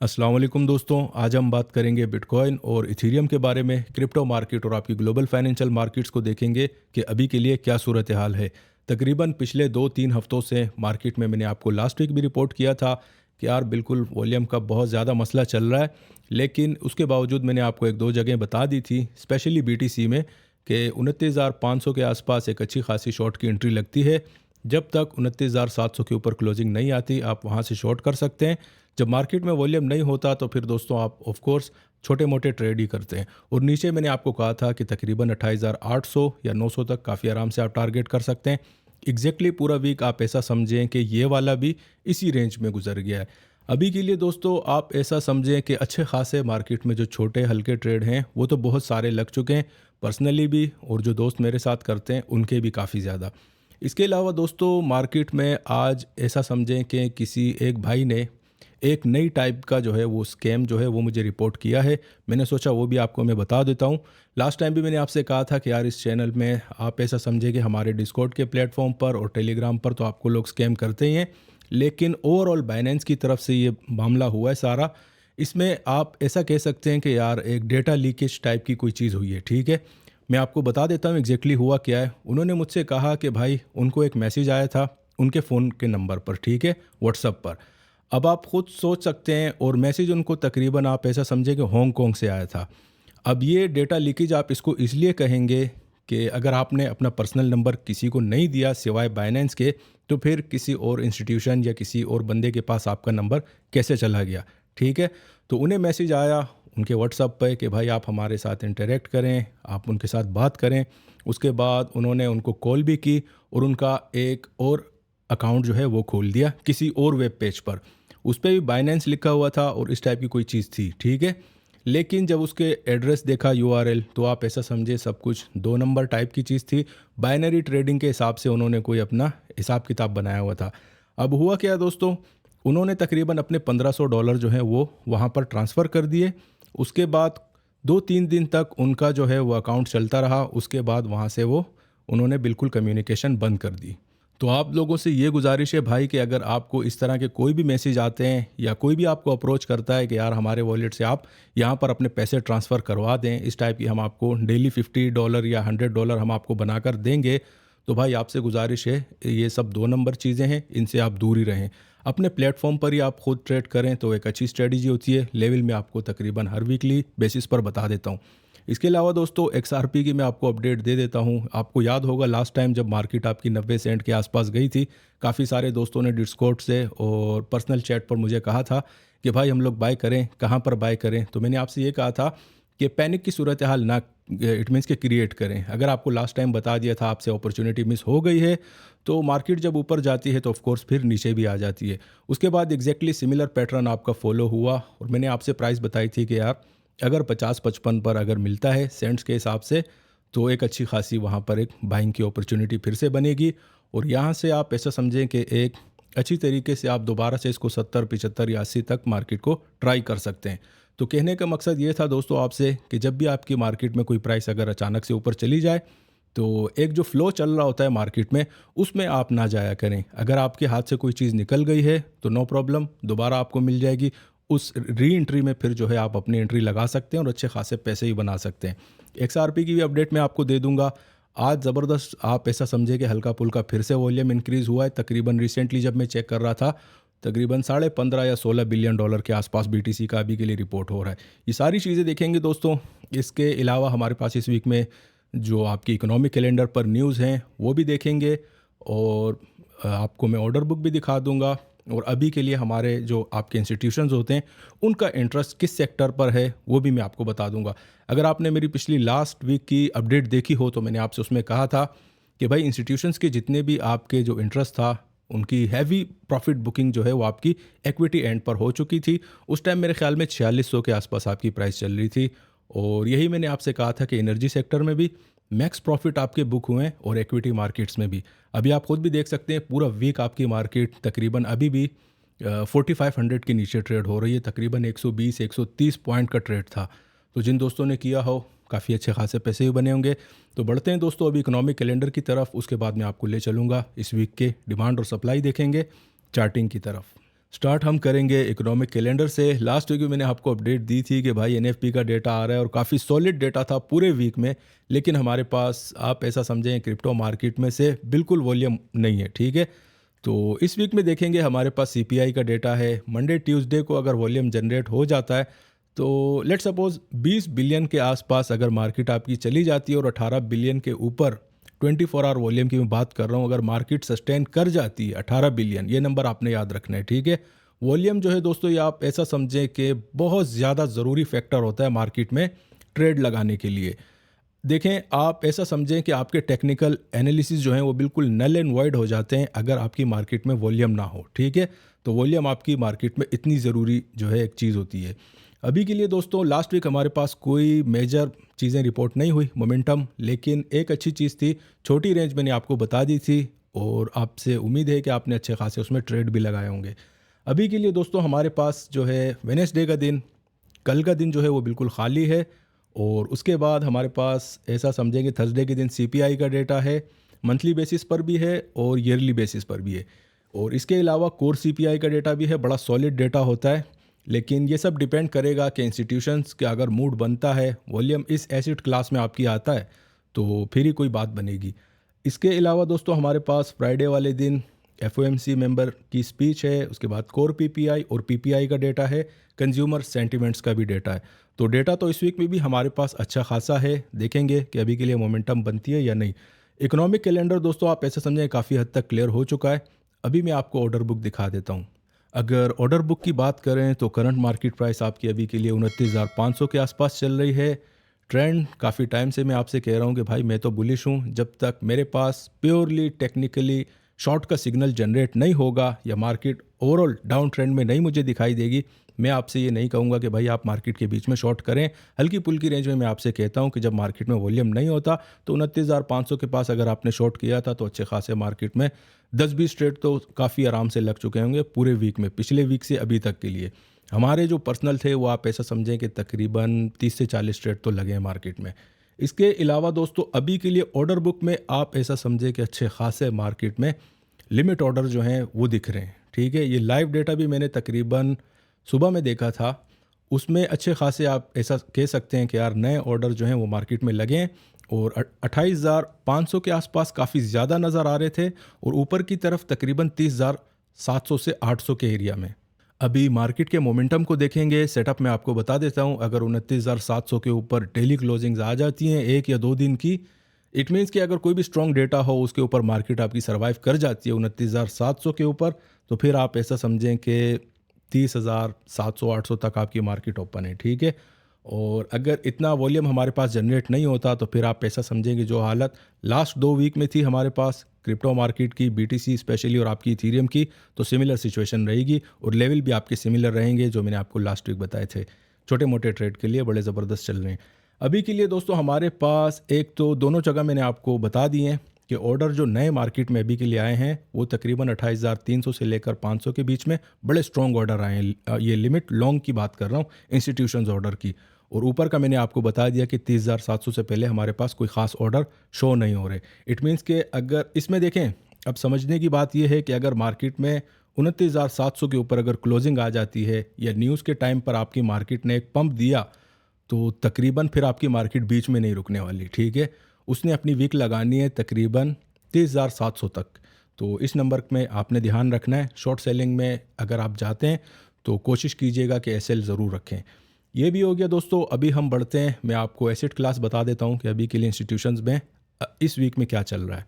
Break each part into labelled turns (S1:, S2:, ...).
S1: अस्सलाम वालेकुम दोस्तों, आज हम बात करेंगे बिटकॉइन और इथेरियम के बारे में। क्रिप्टो मार्केट और आपकी ग्लोबल फाइनेंशियल मार्केट्स को देखेंगे कि अभी के लिए क्या सूरत हाल है। तकरीबन पिछले 2-3 हफ्तों से मार्केट में मैंने आपको लास्ट वीक भी रिपोर्ट किया था कि यार बिल्कुल वॉल्यूम का बहुत ज़्यादा मसला चल रहा है, लेकिन उसके बावजूद मैंने आपको एक दो जगह बता दी थी, स्पेशली BTC में, कि 29,500 के आसपास एक अच्छी खासी शॉर्ट की एंट्री लगती है। जब तक 29,700 के ऊपर क्लोजिंग नहीं आती, आप वहाँ से शॉर्ट कर सकते हैं। जब मार्केट में वॉल्यूम नहीं होता तो फिर दोस्तों आप ऑफ कोर्स छोटे मोटे ट्रेड ही करते हैं। और नीचे मैंने आपको कहा था कि तकरीबन 28,800 या 900 तक काफ़ी आराम से आप टारगेट कर सकते हैं। एग्जैक्टली पूरा वीक आप ऐसा समझें कि ये वाला भी इसी रेंज में गुजर गया है। अभी के लिए दोस्तों आप ऐसा समझें कि अच्छे खासे मार्केट में जो छोटे हल्के ट्रेड हैं वो तो बहुत सारे लग चुके हैं, पर्सनली भी, और जो दोस्त मेरे साथ करते हैं उनके भी काफ़ी ज़्यादा। इसके अलावा दोस्तों मार्केट में आज ऐसा समझें कि किसी एक भाई ने एक नई टाइप का जो है वो स्कैम जो है वो मुझे रिपोर्ट किया है। मैंने सोचा वो भी आपको मैं बता देता हूँ। लास्ट टाइम भी मैंने आपसे कहा था कि यार इस चैनल में आप ऐसा समझे कि हमारे डिस्कॉर्ड के प्लेटफॉर्म पर और टेलीग्राम पर तो आपको लोग स्कैम करते ही हैं, लेकिन ओवरऑल बाइनेंस की तरफ से ये मामला हुआ है सारा। इसमें आप ऐसा कह सकते हैं कि यार एक डेटा लीकेज टाइप की कोई चीज़ हुई है। ठीक है, मैं आपको बता देता हूँ एग्जैक्टली हुआ क्या है। उन्होंने मुझसे कहा कि भाई उनको एक मैसेज आया था उनके फ़ोन के नंबर पर, ठीक है, व्हाट्सअप पर। अब आप खुद सोच सकते हैं, और मैसेज उनको तकरीबन आप ऐसा समझे कि हांगकांग से आया था। अब ये डेटा लीकेज आप इसको इसलिए कहेंगे कि अगर आपने अपना पर्सनल नंबर किसी को नहीं दिया सिवाय बाइनेंस के, तो फिर किसी और इंस्टीट्यूशन या किसी और बंदे के पास आपका नंबर कैसे चला गया। ठीक है, तो उन्हें मैसेज आया उनके व्हाट्सअप पे कि भाई आप हमारे साथ इंटरेक्ट करें, आप उनके साथ बात करें। उसके बाद उन्होंने उनको कॉल भी की और उनका एक और अकाउंट जो है वो खोल दिया किसी और वेब पेज पर। उस पे भी बाइनेंस लिखा हुआ था और इस टाइप की कोई चीज़ थी। ठीक है, लेकिन जब उसके एड्रेस देखा URL, तो आप ऐसा समझे सब कुछ दो नंबर टाइप की चीज़ थी। बाइनरी ट्रेडिंग के हिसाब से उन्होंने कोई अपना हिसाब किताब बनाया हुआ था। अब हुआ क्या दोस्तों, उन्होंने तकरीबन अपने $1,500 जो हैं वो वहाँ पर ट्रांसफ़र कर दिए। उसके बाद 2-3 दिन तक उनका जो है वो अकाउंट चलता रहा। उसके बाद वहाँ से वो उन्होंने बिल्कुल कम्युनिकेशन बंद कर दी। तो आप लोगों से ये गुजारिश है भाई कि अगर आपको इस तरह के कोई भी मैसेज आते हैं या कोई भी आपको अप्रोच करता है कि यार हमारे वॉलेट से आप यहाँ पर अपने पैसे ट्रांसफ़र करवा दें, इस टाइप की हम आपको डेली $50 या $100 हम आपको बनाकर देंगे, तो भाई आपसे गुजारिश है, ये सब 2 नंबर चीज़ें हैं, इनसे आप दूर ही रहें। अपने प्लेटफॉर्म पर ही आप खुद ट्रेड करें तो एक अच्छी स्ट्रेटजी होती है। लेवल में आपको तकरीबन हर वीकली बेसिस पर बता देता हूँ। इसके अलावा दोस्तों XRP की मैं आपको अपडेट दे देता हूँ। आपको याद होगा लास्ट टाइम जब मार्केट आपकी 90 सेंट के आसपास गई थी, काफ़ी सारे दोस्तों ने डिस्कॉर्ड से और पर्सनल चैट पर मुझे कहा था कि भाई हम लोग बाय करें, कहाँ पर बाय करें। तो मैंने आपसे ये कहा था कि पैनिक की सूरत हाल ना, इट मीन्स के क्रिएट करें। अगर आपको लास्ट टाइम बता दिया था आपसे अपॉर्चुनिटी मिस हो गई है, तो मार्केट जब ऊपर जाती है तो ऑफकोर्स फिर नीचे भी आ जाती है। उसके बाद एग्जैक्टली सिमिलर पैटर्न आपका फॉलो हुआ और मैंने आपसे प्राइस बताई थी कि यार अगर 50-55 पर अगर मिलता है सेंट्स के हिसाब से, तो एक अच्छी खासी वहाँ पर एक बाइंग की अपॉर्चुनिटी फिर से बनेगी। और यहाँ से आप ऐसा समझें कि एक अच्छी तरीके से आप दोबारा से इसको 70, 75 या 80 तक मार्केट को ट्राई कर सकते हैं। तो कहने का मकसद ये था दोस्तों आपसे कि जब भी आपकी मार्केट में कोई प्राइस अगर अचानक से ऊपर चली जाए, तो एक जो फ्लो चल रहा होता है मार्केट में, उसमें आप ना जाया करें। अगर आपके हाथ से कोई चीज़ निकल गई है तो नो प्रॉब्लम, दोबारा आपको मिल जाएगी। उस री एंट्री में फिर जो है आप अपनी एंट्री लगा सकते हैं और अच्छे खासे पैसे ही बना सकते हैं। XRP की भी अपडेट मैं आपको दे दूंगा। आज ज़बरदस्त आप ऐसा समझे कि हल्का पुल्का फिर से वॉल्यूम इंक्रीज़ हुआ है। तकरीबन रिसेंटली जब मैं चेक कर रहा था, तकरीबन 15.5 या $16 बिलियन के आसपास BTC का अभी के लिए रिपोर्ट हो रहा है। ये सारी चीज़ें देखेंगे दोस्तों। इसके अलावा हमारे पास इस वीक में जो आपकी इकोनॉमिक कैलेंडर पर न्यूज़ हैं वो भी देखेंगे, और आपको मैं ऑर्डर बुक भी दिखा दूंगा। और अभी के लिए हमारे जो आपके इंस्टीट्यूशंस होते हैं उनका इंटरेस्ट किस सेक्टर पर है वो भी मैं आपको बता दूंगा। अगर आपने मेरी पिछली लास्ट वीक की अपडेट देखी हो तो मैंने आपसे उसमें कहा था कि भाई इंस्टीट्यूशंस के जितने भी आपके जो इंटरेस्ट था उनकी हैवी प्रॉफिट बुकिंग जो है वो आपकी इक्विटी एंड पर हो चुकी थी। उस टाइम मेरे ख्याल में 4600 के आसपास आपकी प्राइस चल रही थी। और यही मैंने आपसे कहा था कि एनर्जी सेक्टर में भी मैक्स प्रॉफिट आपके बुक हुए हैं और इक्विटी मार्केट्स में भी। अभी आप खुद भी देख सकते हैं पूरा वीक आपकी मार्केट तकरीबन अभी भी 4500 के नीचे ट्रेड हो रही है। तकरीबन 120-130 पॉइंट का ट्रेड था। तो जिन दोस्तों ने किया हो काफ़ी अच्छे खासे पैसे भी बने होंगे। तो बढ़ते हैं दोस्तों अभी इकोनॉमिक कैलेंडर की तरफ। उसके बाद मैं आपको ले चलूँगा इस वीक के डिमांड और सप्लाई देखेंगे चार्टिंग की तरफ। स्टार्ट हम करेंगे इकोनॉमिक कैलेंडर से। लास्ट वीक में मैंने आपको अपडेट दी थी कि भाई एनएफपी का डेटा आ रहा है और काफ़ी सॉलिड डेटा था पूरे वीक में, लेकिन हमारे पास आप ऐसा समझें क्रिप्टो मार्केट में से बिल्कुल वॉल्यूम नहीं है, ठीक है। तो इस वीक में देखेंगे हमारे पास सीपीआई का डेटा है। मंडे ट्यूसडे को अगर वॉल्यूम जनरेट हो जाता है तो लेट सपोज 20 बिलियन के आसपास अगर मार्केट आपकी चली जाती है और 18 बिलियन के ऊपर 24 आवर वॉल्यूम की मैं बात कर रहा हूँ, अगर मार्केट सस्टेन कर जाती है 18 बिलियन, ये नंबर आपने याद रखना है, ठीक है। वॉल्यूम जो है दोस्तों, ये आप ऐसा समझें कि बहुत ज़्यादा ज़रूरी फैक्टर होता है मार्केट में ट्रेड लगाने के लिए। देखें, आप ऐसा समझें कि आपके टेक्निकल एनालिसिस जो हैं वो बिल्कुल नल एंड वॉइड हो जाते हैं अगर आपकी मार्केट में वॉल्यूम ना हो, ठीक है। तो वॉल्यूम आपकी मार्केट में इतनी ज़रूरी जो है एक चीज़ होती है। अभी के लिए दोस्तों लास्ट वीक हमारे पास कोई मेजर चीज़ें रिपोर्ट नहीं हुई मोमेंटम, लेकिन एक अच्छी चीज़ थी, छोटी रेंज मैंने आपको बता दी थी और आपसे उम्मीद है कि आपने अच्छे खासे उसमें ट्रेड भी लगाए होंगे। अभी के लिए दोस्तों हमारे पास जो है वेडनेसडे का दिन, कल का दिन जो है वो बिल्कुल खाली है, और उसके बाद हमारे पास ऐसा समझेंगे थर्सडे के दिन सीपीआई का डेटा है, मंथली बेसिस पर भी है और ईयरली बेसिस पर भी है। और इसके अलावा कोर सीपीआई का डेटा भी है, बड़ा सॉलिड डेटा होता है। लेकिन ये सब डिपेंड करेगा कि इंस्टीट्यूशंस के अगर मूड बनता है, वॉल्यूम इस एसिड क्लास में आपकी आता है, तो फिर ही कोई बात बनेगी। इसके अलावा दोस्तों हमारे पास फ्राइडे वाले दिन एफओएमसी मेंबर की स्पीच है, उसके बाद कोर पीपीआई और पीपीआई का डेटा है, कंज्यूमर सेंटिमेंट्स का भी डेटा है। तो डेटा तो इस वीक में भी हमारे पास अच्छा खासा है, देखेंगे कि अभी के लिए मोमेंटम बनती है या नहीं। इकोनॉमिक कैलेंडर दोस्तों आप ऐसे समझें काफ़ी हद तक क्लियर हो चुका है। अभी मैं आपको ऑर्डर बुक दिखा देता हूँ। अगर ऑर्डर बुक की बात करें तो करंट मार्केट प्राइस आपकी अभी के लिए 29,500 के आसपास चल रही है। ट्रेंड काफ़ी टाइम से मैं आपसे कह रहा हूँ कि भाई मैं तो बुलिश हूँ, जब तक मेरे पास प्योरली टेक्निकली शॉर्ट का सिग्नल जनरेट नहीं होगा या मार्केट ओवरऑल डाउन ट्रेंड में नहीं मुझे दिखाई देगी, मैं आपसे ये नहीं कहूँगा कि भाई आप मार्केट के बीच में शॉर्ट करें। हल्की पुल्की रेंज में मैं आपसे कहता हूँ कि जब मार्केट में वॉल्यूम नहीं होता तो 29,500 के पास अगर आपने शॉर्ट किया था तो अच्छे खासे मार्केट में 10-20 ट्रेड तो काफ़ी आराम से लग चुके होंगे पूरे वीक में, पिछले वीक से अभी तक के लिए। हमारे जो पर्सनल थे वो आप ऐसा समझें कि तकरीबन 30 से 40 ट्रेड तो लगे हैं मार्केट में। इसके अलावा दोस्तों अभी के लिए ऑर्डर बुक में आप ऐसा समझें कि अच्छे खासे मार्केट में लिमिट ऑर्डर जो हैं वो दिख रहे हैं, ठीक है। ये लाइव डेटा भी मैंने तकरीबन सुबह में देखा था, उसमें अच्छे खासे आप ऐसा कह सकते हैं कि यार नए ऑर्डर जो हैं वो मार्केट में लगे हैं और 28,500 के आसपास काफ़ी ज़्यादा नज़र आ रहे थे और ऊपर की तरफ तकरीबन 30,700 से 800 के एरिया में। अभी मार्केट के मोमेंटम को देखेंगे, सेटअप मैं आपको बता देता हूं। अगर 29,700 के ऊपर डेली क्लोजिंग्स आ जाती हैं 1 या 2 दिन की, इट मीन्स कि अगर कोई भी स्ट्रॉन्ग डेटा हो उसके ऊपर मार्केट आपकी सर्वाइव कर जाती है 29,700 के ऊपर, तो फिर आप ऐसा समझें कि 30,700-800 तक आपकी मार्केट ओपन है, ठीक है। और अगर इतना वॉल्यूम हमारे पास जनरेट नहीं होता तो फिर आप ऐसा समझेंगे जो हालत लास्ट 2 वीक में थी हमारे पास क्रिप्टो मार्केट की, बीटीसी स्पेशली और आपकी इथीरियम की, तो सिमिलर सिचुएशन रहेगी और लेवल भी आपके सिमिलर रहेंगे जो मैंने आपको लास्ट वीक बताए थे। छोटे मोटे ट्रेड के लिए बड़े ज़बरदस्त चल रहे हैं। अभी के लिए दोस्तों हमारे पास एक तो दोनों जगह मैंने आपको बता दिए हैं कि ऑर्डर जो नए मार्केट में अभी के लिए आए हैं वो तकरीबन 28,300 से लेकर 500 के बीच में बड़े स्ट्रॉन्ग ऑर्डर आए हैं। ये लिमिट लॉन्ग की बात कर रहा हूँ, इंस्टीट्यूशंस ऑर्डर की। और ऊपर का मैंने आपको बता दिया कि 30,700 से पहले हमारे पास कोई ख़ास ऑर्डर शो नहीं हो रहे। इट मीन्स कि अगर इसमें देखें, अब समझने की बात यह है कि अगर मार्केट में 29,700 के ऊपर अगर क्लोजिंग आ जाती है या न्यूज़ के टाइम पर आपकी मार्केट ने एक पंप दिया, तो तकरीबन फिर आपकी मार्केट बीच में नहीं रुकने वाली, ठीक है। उसने अपनी वीक लगानी है तकरीबन 30,700 तक। तो इस नंबर में आपने ध्यान रखना है। शॉर्ट सेलिंग में अगर आप जाते हैं तो कोशिश कीजिएगा कि एसएल ज़रूर रखें। ये भी हो गया दोस्तों। अभी हम बढ़ते हैं, मैं आपको एसेट क्लास बता देता हूँ कि अभी के लिए इंस्टीट्यूशंस में इस वीक में क्या चल रहा है।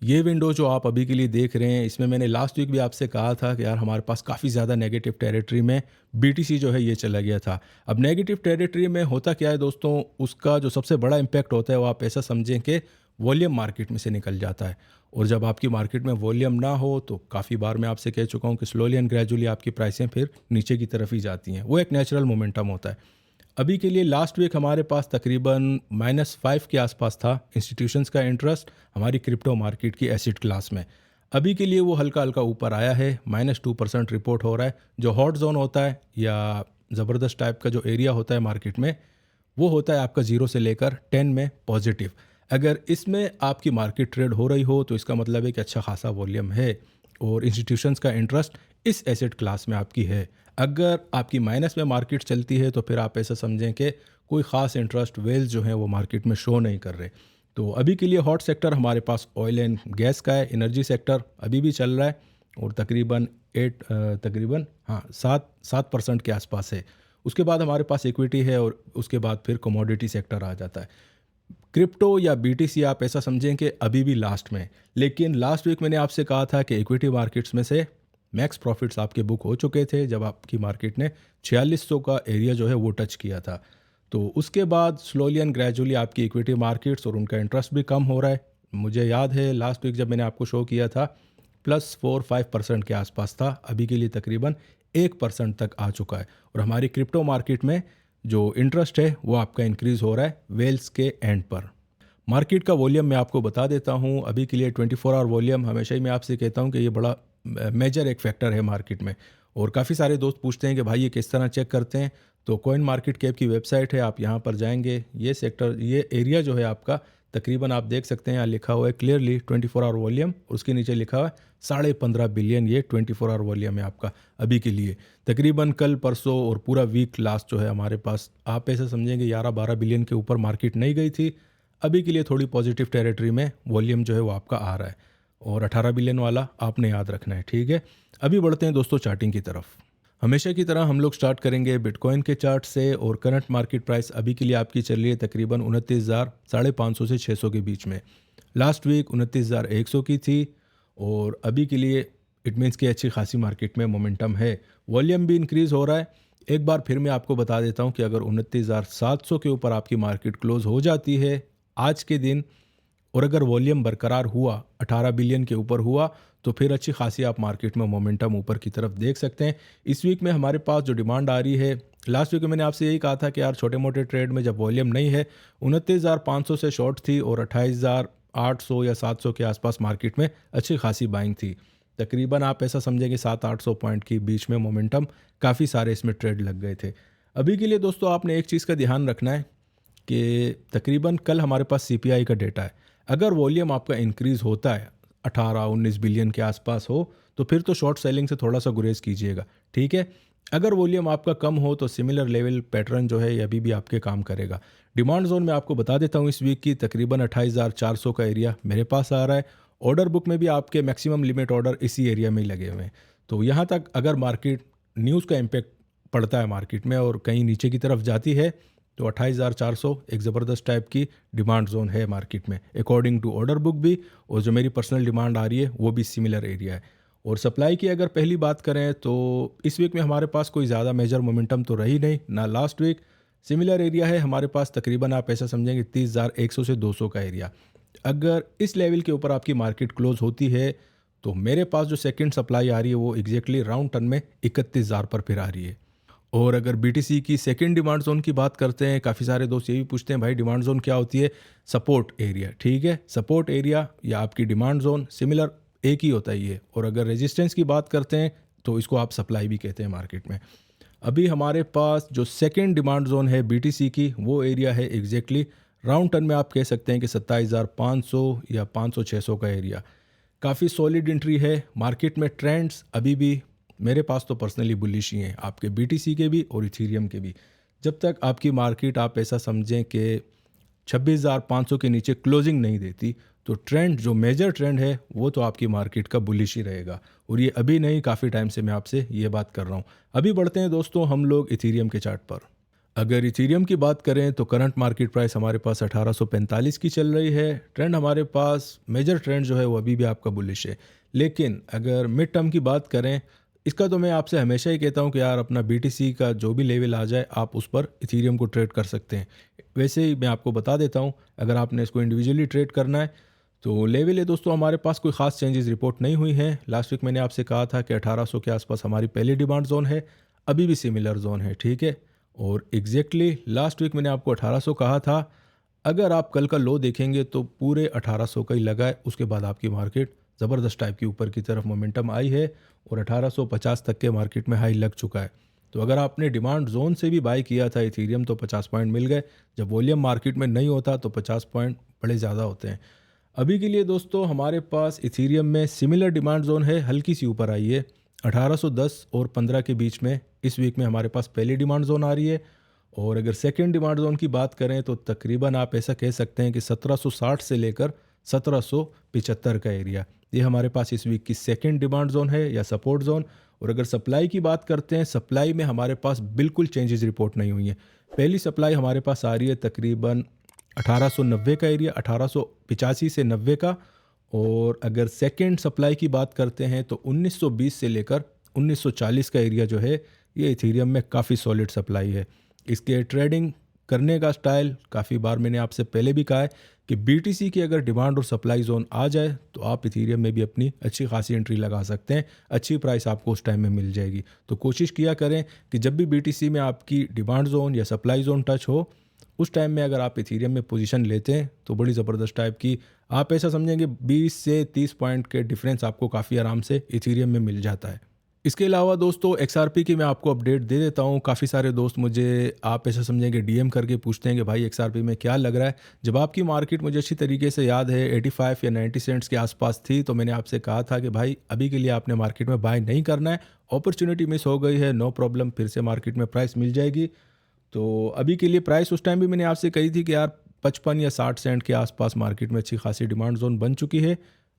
S1: ये विंडो जो आप अभी के लिए देख रहे हैं, इसमें मैंने लास्ट वीक भी आपसे कहा था कि यार हमारे पास काफ़ी ज़्यादा नेगेटिव टेरिटरी में बीटीसी जो है ये चला गया था। अब नेगेटिव टेरिटरी में होता क्या है दोस्तों, उसका जो सबसे बड़ा इम्पैक्ट होता है वो आप ऐसा समझें कि वॉल्यूम मार्केट में से निकल जाता है। और जब आपकी मार्केट में वॉल्यूम ना हो तो काफ़ी बार मैं आपसे कह चुका हूँ कि स्लोली एंड ग्रेजुअली आपकी प्राइसें फिर नीचे की तरफ ही जाती हैं। वो एक नेचुरल मोमेंटम होता है। अभी के लिए लास्ट वीक हमारे पास तकरीबन -5 के आसपास था इंस्टीट्यूशंस का इंटरेस्ट हमारी क्रिप्टो मार्केट की एसेट क्लास में। अभी के लिए वो हल्का हल्का ऊपर आया है, -2% रिपोर्ट हो रहा है। जो हॉट जोन होता है या ज़बरदस्त टाइप का जो एरिया होता है मार्केट में, वो होता है आपका 0 से लेकर 10 में पॉजिटिव। अगर इसमें आपकी मार्केट ट्रेड हो रही हो तो इसका मतलब है कि अच्छा खासा वॉल्यूम है और इंस्टीट्यूशंस का इंटरेस्ट इस एसेट क्लास में आपकी है। अगर आपकी माइनस में मार्केट चलती है तो फिर आप ऐसा समझें कि कोई ख़ास इंटरेस्ट वेल्स जो हैं वो मार्केट में शो नहीं कर रहे। तो अभी के लिए हॉट सेक्टर हमारे पास ऑयल एंड गैस का है। एनर्जी सेक्टर अभी भी चल रहा है और तकरीबन हाँ 7% के आसपास है। उसके बाद हमारे पास इक्विटी है और उसके बाद फिर कमोडिटी सेक्टर आ जाता है। क्रिप्टो या बीटीसी आप ऐसा समझें कि अभी भी लास्ट में, लेकिन लास्ट वीक मैंने आपसे कहा था कि इक्विटी मार्केट्स में से मैक्स प्रॉफिट्स आपके बुक हो चुके थे जब आपकी मार्केट ने 4600 का एरिया जो है वो टच किया था। तो उसके बाद स्लोली एंड ग्रेजुअली आपकी इक्विटी मार्केट्स और उनका इंटरेस्ट भी कम हो रहा है। मुझे याद है लास्ट वीक जब मैंने आपको शो किया था +4-5% के आसपास था, अभी के लिए तकरीबन 1% तक आ चुका है। और हमारी क्रिप्टो मार्केट में जो इंटरेस्ट है वो आपका इंक्रीज़ हो रहा है वेल्स के एंड पर। मार्केट का वॉल्यूम मैं आपको बता देता हूँ। अभी के लिए 24 आवर वॉल्यूम, हमेशा ही मैं आपसे कहता हूँ कि ये बड़ा मेजर एक फैक्टर है मार्केट में। और काफ़ी सारे दोस्त पूछते हैं कि भाई ये किस तरह चेक करते हैं। तो कॉइन मार्केट कैप की वेबसाइट है, आप यहाँ पर जाएंगे, ये सेक्टर, ये एरिया जो है आपका तकरीबन आप देख सकते हैं, यहाँ लिखा हुआ है क्लियरली 24 आवर वॉल्यूम, उसके नीचे लिखा हुआ है 15.5 बिलियन। ये 24 आवर वॉल्यूम है आपका अभी के लिए। तकरीबन कल परसों और पूरा वीक लास्ट जो है हमारे पास, आप ऐसे समझेंगे 11-12 बिलियन के ऊपर मार्केट नहीं गई थी। अभी के लिए थोड़ी पॉजिटिव टेरिटरी में वॉल्यूम जो है वो आपका आ रहा है और 18 बिलियन वाला आपने याद रखना है, ठीक है। अभी बढ़ते हैं दोस्तों चार्टिंग की तरफ। हमेशा की तरह हम लोग स्टार्ट करेंगे बिटकॉइन के चार्ट से और करंट मार्केट प्राइस अभी के लिए आपकी चल रही है तकरीबन 29,550 से 600 के बीच में। लास्ट वीक 29,100 की थी और अभी के लिए इट मीन्स कि अच्छी खासी मार्केट में मोमेंटम है, वॉल्यूम भी इंक्रीज़ हो रहा है। एक बार फिर मैं आपको बता देता हूं कि अगर 29,700 के ऊपर आपकी मार्केट क्लोज हो जाती है आज के दिन और अगर वॉल्यूम बरकरार हुआ 18 बिलियन के ऊपर हुआ तो फिर अच्छी खासी आप मार्केट में मोमेंटम ऊपर की तरफ देख सकते हैं। इस वीक में हमारे पास जो डिमांड आ रही है, लास्ट वीक में मैंने आपसे यही कहा था कि यार छोटे मोटे ट्रेड में जब वॉल्यूम नहीं है, 29,500 से शॉर्ट थी और 28,800 या 700 के आसपास मार्केट में अच्छी खासी बाइंग थी। तकरीबन आप ऐसा समझेंगे 700-800 पॉइंट के बीच में मोमेंटम, काफ़ी सारे इसमें ट्रेड लग गए थे। अभी के लिए दोस्तों आपने एक चीज़ का ध्यान रखना है कि तकरीबन कल हमारे पास सीपीआई का डेटा है। अगर वॉल्यूम आपका इंक्रीज़ होता है 18-19 बिलियन के आसपास हो तो फिर तो शॉर्ट सेलिंग से थोड़ा सा गुरेज कीजिएगा, ठीक है। अगर वॉल्यूम आपका कम हो तो सिमिलर लेवल पैटर्न जो है ये अभी भी आपके काम करेगा। डिमांड जोन में आपको बता देता हूँ इस वीक की तकरीबन 28,400 का एरिया मेरे पास आ रहा है। ऑर्डर बुक में भी आपके मैक्सिमम लिमिट ऑर्डर इसी एरिया में ही लगे हुए हैं। तो यहाँ तक अगर मार्केट न्यूज़ का इम्पैक्ट पड़ता है मार्केट में और कहीं नीचे की तरफ जाती है तो 28,400 एक ज़बरदस्त टाइप की डिमांड जोन है मार्केट में अकॉर्डिंग टू ऑर्डर बुक भी, और जो मेरी पर्सनल डिमांड आ रही है वो भी सिमिलर एरिया है। और सप्लाई की अगर पहली बात करें तो इस वीक में हमारे पास कोई ज़्यादा मेजर मोमेंटम तो रही नहीं ना लास्ट वीक। सिमिलर एरिया है हमारे पास, तकरीबन आप ऐसा समझेंगे 30,100 से 200 का एरिया। अगर इस लेवल के ऊपर आपकी मार्केट क्लोज होती है तो मेरे पास जो सेकंड सप्लाई आ रही है वो एग्जैक्टली राउंड टन में 31,000 पर फिर आ रही है। और अगर बीटीसी की सेकंड डिमांड जोन की बात करते हैं, काफ़ी सारे दोस्त ये भी पूछते हैं भाई डिमांड जोन क्या होती है। सपोर्ट एरिया, ठीक है, सपोर्ट एरिया या आपकी डिमांड जोन सिमिलर एक ही होता है ये। और अगर रेजिस्टेंस की बात करते हैं तो इसको आप सप्लाई भी कहते हैं मार्केट में। अभी हमारे पास जो सेकंड डिमांड जोन है बीटीसी की वो एरिया है एग्जैक्टली राउंड टर्न में आप कह सकते हैं कि 27,500 या 500-600 का एरिया। काफ़ी सॉलिड एंट्री है मार्केट में। ट्रेंड्स अभी भी मेरे पास तो पर्सनली बुलिश ही हैं, आपके बीटीसी के भी और इथीरियम के भी। जब तक आपकी मार्केट आप ऐसा समझें कि 26,500 के नीचे क्लोजिंग नहीं देती तो ट्रेंड, जो मेजर ट्रेंड है वो तो आपकी मार्केट का बुलिश ही रहेगा। और ये अभी नहीं, काफ़ी टाइम से मैं आपसे ये बात कर रहा हूँ। अभी बढ़ते हैं दोस्तों हम लोग इथीरियम के चार्ट पर। अगर इथीरियम की बात करें तो करंट मार्केट प्राइस हमारे पास 1845 की चल रही है। ट्रेंड हमारे पास, मेजर ट्रेंड जो है वो अभी भी आपका बुलिश है। लेकिन अगर मिड टर्म की बात करें, इसका तो मैं आपसे हमेशा ही कहता हूं कि यार अपना बीटीसी का जो भी लेवल आ जाए आप उस पर इथीरियम को ट्रेड कर सकते हैं। वैसे ही मैं आपको बता देता हूं, अगर आपने इसको इंडिविजुअली ट्रेड करना है तो लेवल है दोस्तों हमारे पास कोई ख़ास चेंजेस रिपोर्ट नहीं हुई हैं। लास्ट वीक मैंने आपसे कहा था कि 1800 के आसपास हमारी पहली डिमांड जोन है, अभी भी सिमिलर जोन है, ठीक है। और एग्जैक्टली लास्ट वीक मैंने आपको 1800 कहा था। अगर आप कल का लो देखेंगे तो पूरे 1800 का ही लगा है। उसके बाद आपकी मार्केट ज़बरदस्त टाइप की ऊपर की तरफ मोमेंटम आई है और 1850 तक के मार्केट में हाई लग चुका है। तो अगर आपने डिमांड जोन से भी बाई किया था इथीरियम तो 50 पॉइंट मिल गए। जब वॉल्यूम मार्केट में नहीं होता तो 50 पॉइंट बड़े ज़्यादा होते हैं। अभी के लिए दोस्तों हमारे पास इथीरियम में सिमिलर डिमांड जोन है, हल्की सी ऊपर आई है 1810 और 15 के बीच में इस वीक में हमारे पास पहली डिमांड जोन आ रही है। और अगर सेकंड डिमांड जोन की बात करें तो तकरीबन आप ऐसा कह सकते हैं कि 1760 से लेकर 1775 का एरिया, ये हमारे पास इस वीक की सेकंड डिमांड जोन है या सपोर्ट जोन। और अगर सप्लाई की बात करते हैं, सप्लाई में हमारे पास बिल्कुल चेंजेस रिपोर्ट नहीं हुई है। पहली सप्लाई हमारे पास आ रही है तकरीबन 1890 का एरिया, 1885 से 90 का। और अगर सेकंड सप्लाई की बात करते हैं तो 1920 से लेकर 1940 का एरिया जो है, ये इथेरियम में काफ़ी सॉलिड सप्लाई है। इसके ट्रेडिंग करने का स्टाइल, काफ़ी बार मैंने आपसे पहले भी कहा है कि बीटीसी की अगर डिमांड और सप्लाई जोन आ जाए तो आप इथेरियम में भी अपनी अच्छी खासी एंट्री लगा सकते हैं, अच्छी प्राइस आपको उस टाइम में मिल जाएगी। तो कोशिश किया करें कि जब भी बीटीसी में आपकी डिमांड जोन या सप्लाई जोन टच हो, उस टाइम में अगर आप इथेरियम में पोजीशन लेते हैं तो बड़ी ज़बरदस्त टाइप की, आप ऐसा समझेंगे 20 से 30 पॉइंट के डिफरेंस आपको काफ़ी आराम से इथेरियम में मिल जाता है। इसके अलावा दोस्तों XRP की मैं आपको अपडेट दे देता हूँ। काफ़ी सारे दोस्त मुझे, आप ऐसा समझेंगे, डीएम करके पूछते हैं कि भाई XRP में क्या लग रहा है। जब आपकी मार्केट मुझे अच्छी तरीके से याद है 85 या 90 सेंट्स के आसपास थी, तो मैंने आपसे कहा था कि भाई अभी के लिए आपने मार्केट में बाय नहीं करना है, अपॉर्चुनिटी मिस हो गई है, नो प्रॉब्लम, फिर से मार्केट में प्राइस मिल जाएगी। तो अभी के लिए प्राइस उस टाइम भी मैंने आपसे कही थी कि यार 55 या 60 सेंट के आसपास मार्केट में अच्छी खासी डिमांड जोन बन चुकी है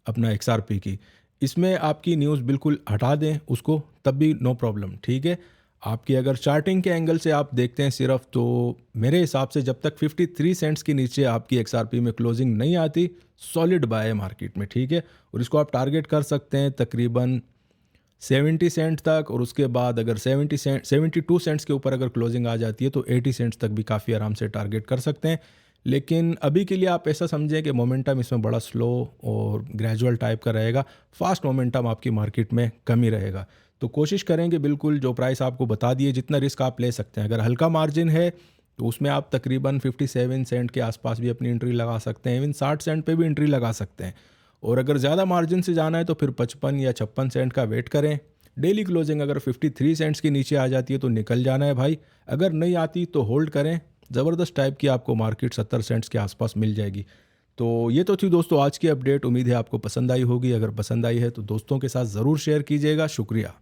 S1: अपना XRP की। इसमें आपकी न्यूज़ बिल्कुल हटा दें उसको, तब भी नो प्रॉब्लम, ठीक है। आपकी अगर चार्टिंग के एंगल से आप देखते हैं सिर्फ, तो मेरे हिसाब से जब तक 53 सेंट्स के नीचे आपकी XRP में क्लोजिंग नहीं आती, सॉलिड बाय है मार्केट में, ठीक है। और इसको आप टारगेट कर सकते हैं तकरीबन 70 सेंट तक। और उसके बाद अगर 72 सेंट्स के ऊपर अगर क्लोजिंग आ जाती है तो 80 सेंट्स तक भी काफ़ी आराम से टारगेट कर सकते हैं। लेकिन अभी के लिए आप ऐसा समझें कि मोमेंटम इसमें बड़ा स्लो और ग्रेजुअल टाइप का रहेगा, फास्ट मोमेंटम आपकी मार्केट में कम ही रहेगा। तो कोशिश करेंगे बिल्कुल जो प्राइस आपको बता दिए, जितना रिस्क आप ले सकते हैं। अगर हल्का मार्जिन है तो उसमें आप तकरीबन 57 सेंट के आसपास भी अपनी एंट्री लगा सकते हैं, इवन 60 सेंट पे भी एंट्री लगा सकते हैं। और अगर ज़्यादा मार्जिन से जाना है तो फिर 55 या 56 सेंट का वेट करें। डेली क्लोजिंग अगर 53 सेंट्स के नीचे आ जाती है तो निकल जाना है भाई, अगर नहीं आती तो होल्ड करें। ज़बरदस्त टाइप की आपको मार्केट 70 सेंट्स के आसपास मिल जाएगी। तो ये तो थी दोस्तों आज की अपडेट, उम्मीद है आपको पसंद आई होगी। अगर पसंद आई है तो दोस्तों के साथ ज़रूर शेयर कीजिएगा। शुक्रिया।